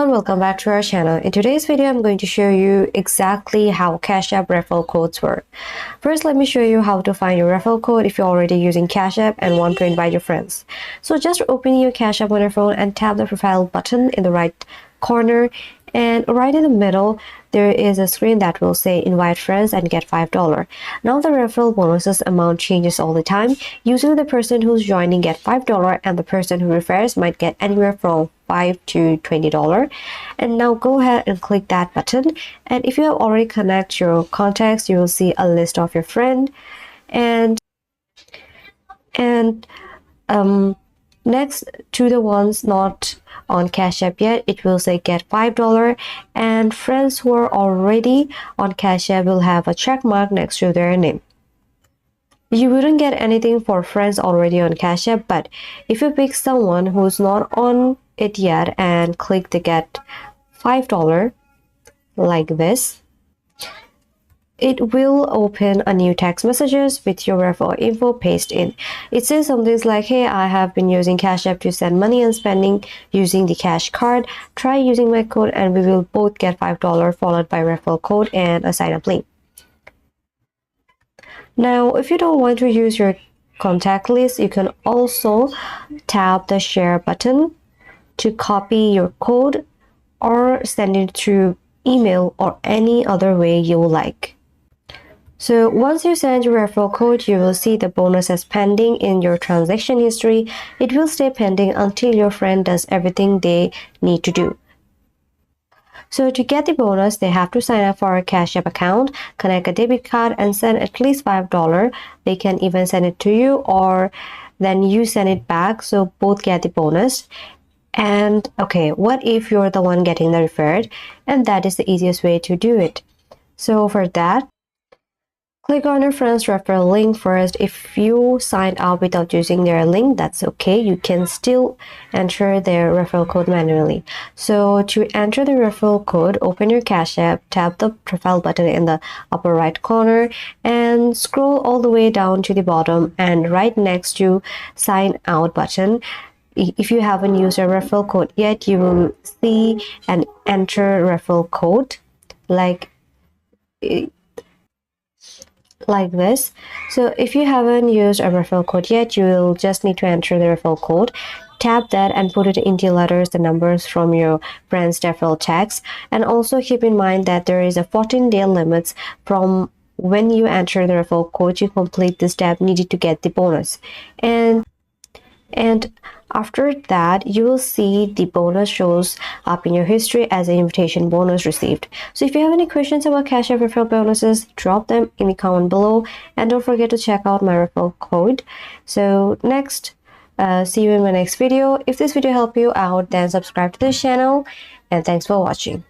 everyone, welcome back to our channel. In today's video, I'm going to show you exactly how Cash App referral codes work. First, let me show you how to find your referral code if you're already using Cash App and want to invite your friends. So just open your Cash App on your phone and tap the profile button in the right corner, and right in the middle there is a screen that will say invite friends and get $5. Now the referral bonuses amount changes all the time. Usually the person who's joining get $5 and the person who refers might get anywhere from $5 to $20. And now go ahead and click that button, and if you have already connected your contacts, you will see a list of your friend, and next to the ones not on Cash App yet, it will say get $5, and friends who are already on Cash App will have a check mark next to their name. You wouldn't get anything for friends already on Cash App, but if you pick someone who's not on it yet and click the get $5 like this, it will open a new text messages with your referral info paste in. It says something like, hey, I have been using Cash App to send money and spending using the cash card. Try using my code and we will both get $5 followed by referral code and a sign up link. Now, if you don't want to use your contact list, you can also tap the share button to copy your code or send it through email or any other way you like. So once you send your referral code, you will see the bonus as pending in your transaction history. It will stay pending until your friend does everything they need to do. So to get the bonus, they have to sign up for a Cash App account, connect a debit card, and send at least $5. They can even send it to you or then you send it back, so both get the bonus. And okay, what if you're the one getting the referred? And that is the easiest way to do it. So for that, click on your friend's referral link first. If you signed up without using their link, that's okay. You can still enter their referral code manually. So to enter the referral code, open your Cash App, tap the profile button in the upper right corner, and scroll all the way down to the bottom, and right next to sign out button, if you haven't used a referral code yet, you will see an enter referral code like this. So if you haven't used a referral code yet, you will just need to enter the referral code. Tap that and put it into letters, the numbers from your friend's referral text. And also keep in mind that there is a 14-day limit from when you enter the referral code to complete this step needed to get the bonus. And after that, you will see the bonus shows up in your history as an invitation bonus received. So if you have any questions about Cash App referral bonuses, drop them in the comment below, and don't forget to check out my referral code. So next, see you in my next video. If this video helped you out, then subscribe to this channel, and thanks for watching.